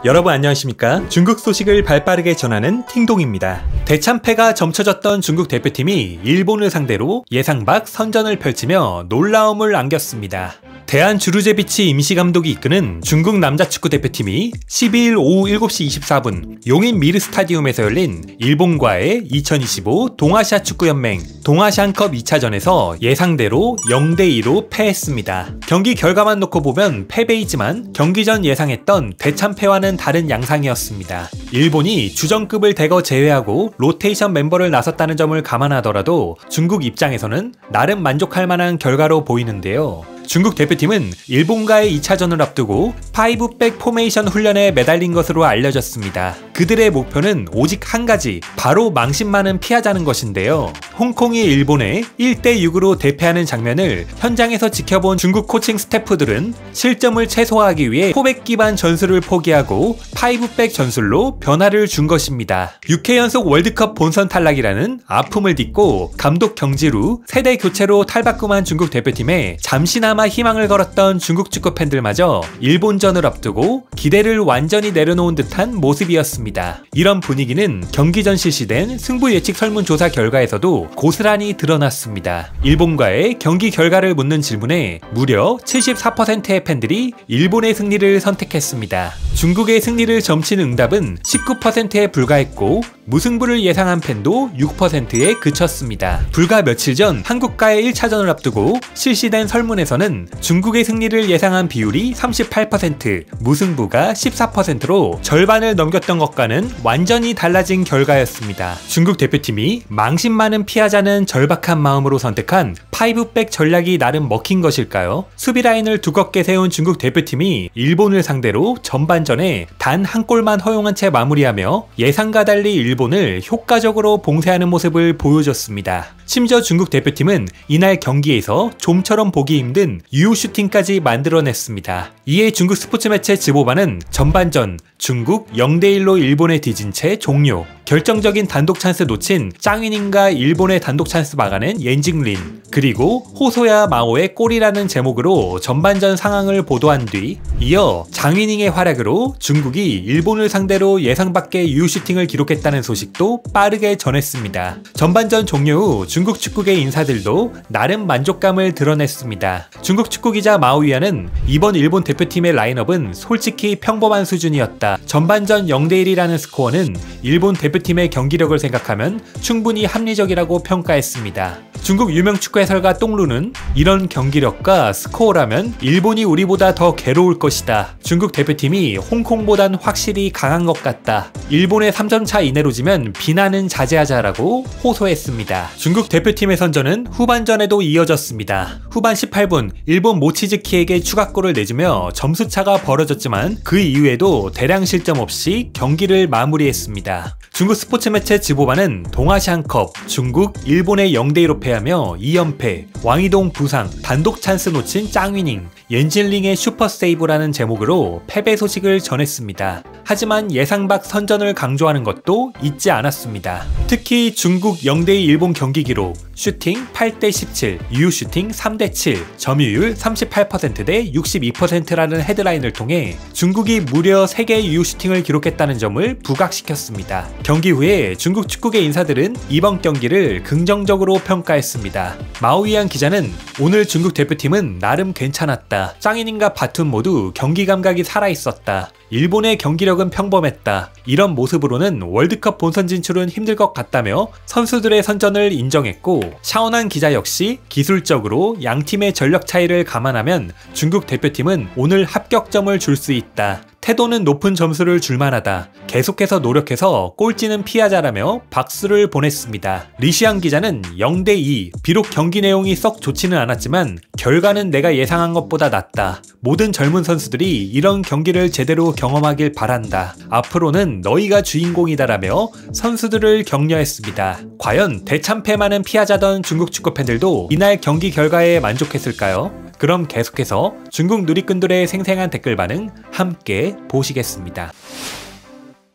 여러분 안녕하십니까? 중국 소식을 발빠르게 전하는 팅동입니다. 대참패가 점쳐졌던 중국 대표팀이 일본을 상대로 예상 밖 선전을 펼치며 놀라움을 안겼습니다. 대한주루제비치 임시감독이 이끄는 중국 남자축구 대표팀이 12일 오후 7시 24분 용인 미르 스타디움에서 열린 일본과의 2025 동아시아축구연맹 동아시안컵 2차전에서 예상대로 0대2로 패했습니다. 경기 결과만 놓고 보면 패배이지만 경기 전 예상했던 대참패와는 다른 양상이었습니다. 일본이 주전급을 대거 제외하고 로테이션 멤버를 나섰다는 점을 감안하더라도 중국 입장에서는 나름 만족할 만한 결과로 보이는데요. 중국 대표팀은 일본과의 2차전을 앞두고 5백 포메이션 훈련에 매달린 것으로 알려졌습니다. 그들의 목표는 오직 한 가지, 바로 망신 많은 피하자는 것인데요. 홍콩이 일본에 1대6으로 대패하는 장면을 현장에서 지켜본 중국 코칭 스태프들은 실점을 최소화하기 위해 포백 기반 전술을 포기하고 5백 전술로 변화를 준 것입니다. 6회 연속 월드컵 본선 탈락이라는 아픔을 딛고 감독 경질 세대 교체로 탈바꿈한 중국 대표팀에 잠시나마 희망을 걸었던 중국 축구 팬들마저 일본전을 앞두고 기대를 완전히 내려놓은 듯한 모습이었습니다. 이런 분위기는 경기 전 실시된 승부 예측 설문조사 결과에서도 고스란히 드러났습니다. 일본과의 경기 결과를 묻는 질문에 무려 74%의 팬들이 일본의 승리를 선택했습니다. 중국의 승리를 점친 응답은 19%에 불과했고 무승부를 예상한 팬도 6%에 그쳤습니다. 불과 며칠 전 한국과의 1차전을 앞두고 실시된 설문에서는 중국의 승리를 예상한 비율이 38%, 무승부가 14%로 절반을 넘겼던 것과는 완전히 달라진 결과였습니다. 중국 대표팀이 망신 많은 피하자는 절박한 마음으로 선택한 5백 전략이 나름 먹힌 것일까요? 수비 라인을 두껍게 세운 중국 대표팀이 일본을 상대로 전반전에 단 한 골만 허용한 채 마무리하며 예상과 달리 일본을 효과적으로 봉쇄하는 모습을 보여줬습니다. 심지어 중국 대표팀은 이날 경기에서 좀처럼 보기 힘든 유효 슈팅까지 만들어냈습니다. 이에 중국 스포츠 매체 지보바는 전반전 중국 0대1로 일본에 뒤진 채 종료, 결정적인 단독 찬스 놓친 짱위닝과 일본의 단독 찬스 막아낸 옌징린, 그리고 호소야 마오의 골이라는 제목으로 전반전 상황을 보도한 뒤 이어 장위닝의 활약으로 중국이 일본을 상대로 예상 밖의 유효 슈팅을 기록했다는 소식도 빠르게 전했습니다. 전반전 종료 후 중국 축구계 인사들도 나름 만족감을 드러냈습니다. 중국 축구기자 마오위안은 이번 일본 대표팀의 라인업은 솔직히 평범한 수준이었다. 전반전 0대1이라는 스코어는 일본 대표팀의 경기력을 생각하면 충분히 합리적이라고 평가했습니다. 중국 유명 축구 해설가 똥루는 이런 경기력과 스코어라면 일본이 우리보다 더 괴로울 것이다. 중국 대표팀이 홍콩보단 확실히 강한 것 같다. 일본의 3점차 이내로 지면 비난은 자제하자라고 호소했습니다. 중국 대표팀의 선전은 후반전에도 이어졌습니다. 후반 18분 일본 모치즈키에게 추가골을 내주며 점수차가 벌어졌지만 그 이후에도 대량 실점 없이 경기를 마무리했습니다. 중국 스포츠 매체 지보바는 동아시안컵 중국 일본의 0대2로 패하며 2연패, 왕이동 부상, 단독 찬스 놓친 짱위닝, 옌진링의 슈퍼세이브라는 제목으로 패배 소식을 전했습니다. 하지만 예상 밖 선전을 강조하는 것도 잊지 않았습니다. 특히 중국 0대2 일본 경기 기록, 슈팅 8대17, 유효 슈팅 3대7, 점유율 38% 대 62%라는 헤드라인을 통해 중국이 무려 3개의 유효 슈팅을 기록했다는 점을 부각시켰습니다. 경기 후에 중국 축구계 인사들은 이번 경기를 긍정적으로 평가했습니다. 마오이안 기자는 오늘 중국 대표팀은 나름 괜찮았다. 짱이닝과 바툰 모두 경기 감각이 살아있었다. 일본의 경기력은 평범했다. 이런 모습으로는 월드컵 본선 진출은 힘들 것 같다며 선수들의 선전을 인정했고, 샤오난 기자 역시 기술적으로 양팀의 전력 차이를 감안하면 중국 대표팀은 오늘 합격점을 줄 수 있다. 태도는 높은 점수를 줄만하다. 계속해서 노력해서 꼴찌는 피하자라며 박수를 보냈습니다. 리시안 기자는 0대2, 비록 경기 내용이 썩 좋지는 않았지만 결과는 내가 예상한 것보다 낫다. 모든 젊은 선수들이 이런 경기를 제대로 경험하길 바란다. 앞으로는 너희가 주인공이다라며 선수들을 격려했습니다. 과연 대참패만은 피하자던 중국 축구 팬들도 이날 경기 결과에 만족했을까요? 그럼 계속해서 중국 누리꾼들의 생생한 댓글 반응 함께 보시겠습니다.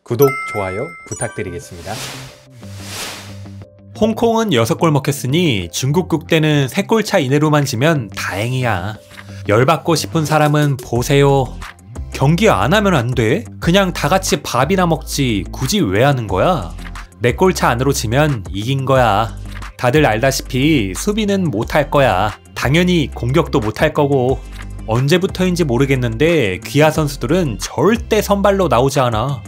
구독, 좋아요 부탁드리겠습니다. 홍콩은 6골 먹혔으니 중국 국대는 3골차 이내로만 지면 다행이야. 열받고 싶은 사람은 보세요. 경기 안 하면 안 돼? 그냥 다 같이 밥이나 먹지 굳이 왜 하는 거야? 내 골차 안으로 지면 이긴 거야. 다들 알다시피 수비는 못할 거야. 당연히 공격도 못할 거고. 언제부터인지 모르겠는데 귀하 선수들은 절대 선발로 나오지 않아.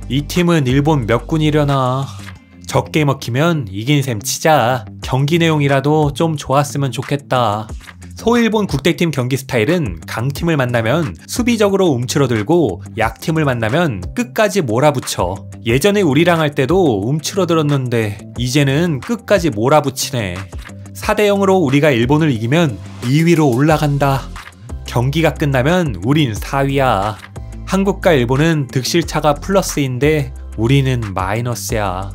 이 팀은 일본 몇 군이려나. 적게 먹히면 이긴 셈 치자. 경기 내용이라도 좀 좋았으면 좋겠다. 소일본 국대팀 경기 스타일은 강팀을 만나면 수비적으로 움츠러들고 약팀을 만나면 끝까지 몰아붙여. 예전에 우리랑 할 때도 움츠러들었는데 이제는 끝까지 몰아붙이네. 4대0으로 우리가 일본을 이기면 2위로 올라간다. 경기가 끝나면 우린 4위야. 한국과 일본은 득실차가 플러스인데 우리는 마이너스야.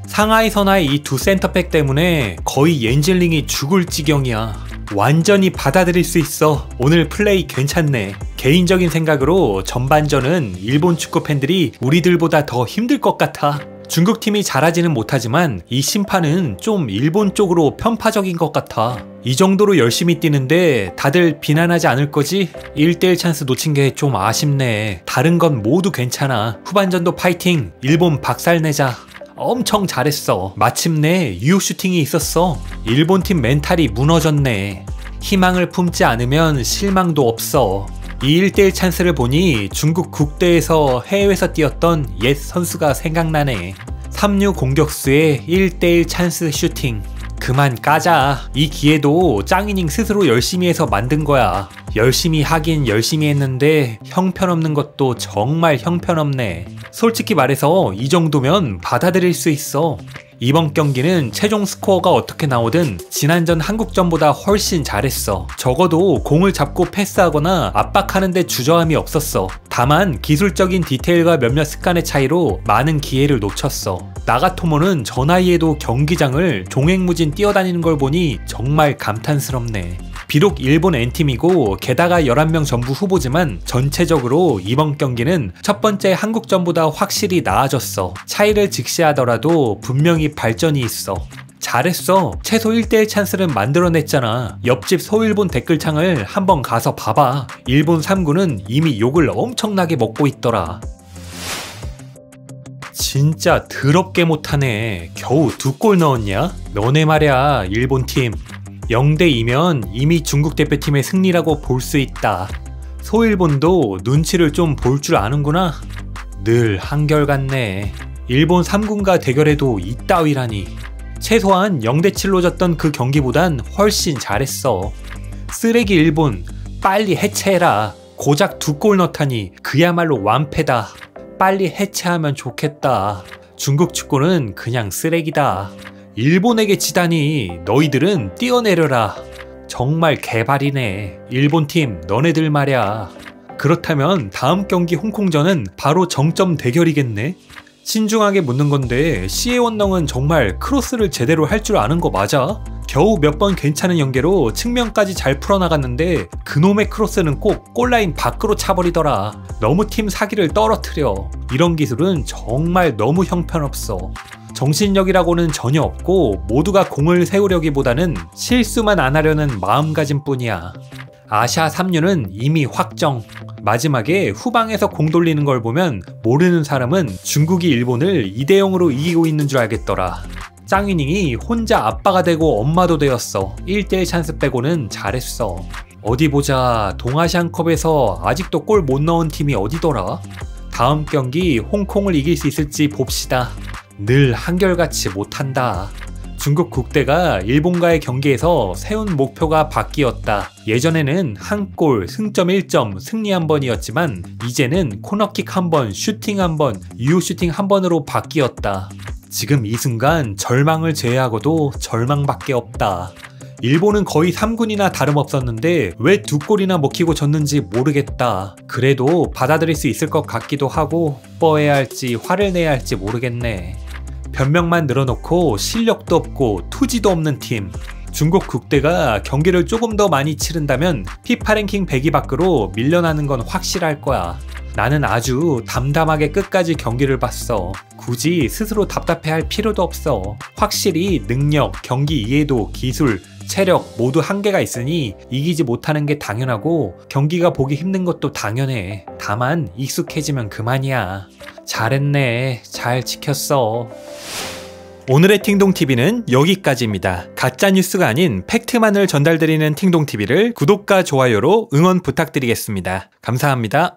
상하이 선하의 이 두 센터백 때문에 거의 옌젤링이 죽을 지경이야. 완전히 받아들일 수 있어. 오늘 플레이 괜찮네. 개인적인 생각으로 전반전은 일본 축구 팬들이 우리들보다 더 힘들 것 같아. 중국팀이 잘하지는 못하지만 이 심판은 좀 일본 쪽으로 편파적인 것 같아. 이 정도로 열심히 뛰는데 다들 비난하지 않을 거지? 1대1 찬스 놓친 게 좀 아쉽네. 다른 건 모두 괜찮아. 후반전도 파이팅! 일본 박살내자. 엄청 잘했어. 마침내 유효 슈팅이 있었어. 일본팀 멘탈이 무너졌네. 희망을 품지 않으면 실망도 없어. 이 1대1 찬스를 보니 중국 국대에서 해외에서 뛰었던 옛 선수가 생각나네. 3루 공격수의 1대1 찬스 슈팅. 그만 까자. 이 기회도 짱이닝 스스로 열심히 해서 만든 거야. 열심히 하긴 열심히 했는데 형편없는 것도 정말 형편없네. 솔직히 말해서 이 정도면 받아들일 수 있어. 이번 경기는 최종 스코어가 어떻게 나오든 지난전 한국전보다 훨씬 잘했어. 적어도 공을 잡고 패스하거나 압박하는데 주저함이 없었어. 다만 기술적인 디테일과 몇몇 습관의 차이로 많은 기회를 놓쳤어. 나가토모는 저 나이에도 경기장을 종횡무진 뛰어다니는 걸 보니 정말 감탄스럽네. 비록 일본 N팀이고 게다가 11명 전부 후보지만 전체적으로 이번 경기는 첫 번째 한국전보다 확실히 나아졌어. 차이를 직시하더라도 분명히 발전이 있어. 잘했어. 최소 1대1 찬스를 만들어냈잖아. 옆집 소일본 댓글창을 한번 가서 봐봐. 일본 3군은 이미 욕을 엄청나게 먹고 있더라. 진짜 더럽게 못하네. 겨우 2골 넣었냐? 너네 말야 일본팀. 0대2면 이미 중국 대표팀의 승리라고 볼 수 있다. 소일본도 눈치를 좀 볼 줄 아는구나. 늘 한결같네. 일본 3군과 대결해도 이따위라니. 최소한 0대7로 졌던 그 경기보단 훨씬 잘했어. 쓰레기 일본 빨리 해체해라. 고작 2골 넣다니 그야말로 완패다. 빨리 해체하면 좋겠다. 중국 축구는 그냥 쓰레기다. 일본에게 지다니 너희들은 뛰어내려라. 정말 개발이네. 일본팀 너네들 말야. 그렇다면 다음 경기 홍콩전은 바로 정점 대결이겠네. 신중하게 묻는 건데 시에원렁은 정말 크로스를 제대로 할 줄 아는 거 맞아? 겨우 몇 번 괜찮은 연계로 측면까지 잘 풀어나갔는데 그놈의 크로스는 꼭 골라인 밖으로 차버리더라. 너무 팀 사기를 떨어뜨려. 이런 기술은 정말 너무 형편없어. 정신력이라고는 전혀 없고 모두가 공을 세우려기보다는 실수만 안 하려는 마음가짐 뿐이야. 아시아 3류는 이미 확정. 마지막에 후방에서 공 돌리는 걸 보면 모르는 사람은 중국이 일본을 2대0으로 이기고 있는 줄 알겠더라. 짱이닝이 혼자 아빠가 되고 엄마도 되었어. 1대1 찬스 빼고는 잘했어. 어디 보자. 동아시안컵에서 아직도 골 못 넣은 팀이 어디더라? 다음 경기 홍콩을 이길 수 있을지 봅시다. 늘 한결같이 못한다. 중국 국대가 일본과의 경기에서 세운 목표가 바뀌었다. 예전에는 한 골, 승점 1점, 승리 한 번이었지만 이제는 코너킥 한 번, 슈팅 한 번, 유효 슈팅 한 번으로 바뀌었다. 지금 이 순간 절망을 제외하고도 절망밖에 없다. 일본은 거의 3군이나 다름없었는데 왜 2골이나 먹히고 졌는지 모르겠다. 그래도 받아들일 수 있을 것 같기도 하고 뻐해야 할지 화를 내야 할지 모르겠네. 변명만 늘어놓고 실력도 없고 투지도 없는 팀. 중국 국대가 경기를 조금 더 많이 치른다면 피파 랭킹 100위 밖으로 밀려나는 건 확실할 거야. 나는 아주 담담하게 끝까지 경기를 봤어. 굳이 스스로 답답해할 필요도 없어. 확실히 능력, 경기 이해도, 기술, 체력 모두 한계가 있으니 이기지 못하는 게 당연하고 경기가 보기 힘든 것도 당연해. 다만 익숙해지면 그만이야. 잘했네. 잘 지켰어. 오늘의 팅동TV는 여기까지입니다. 가짜뉴스가 아닌 팩트만을 전달드리는 팅동TV를 구독과 좋아요로 응원 부탁드리겠습니다. 감사합니다.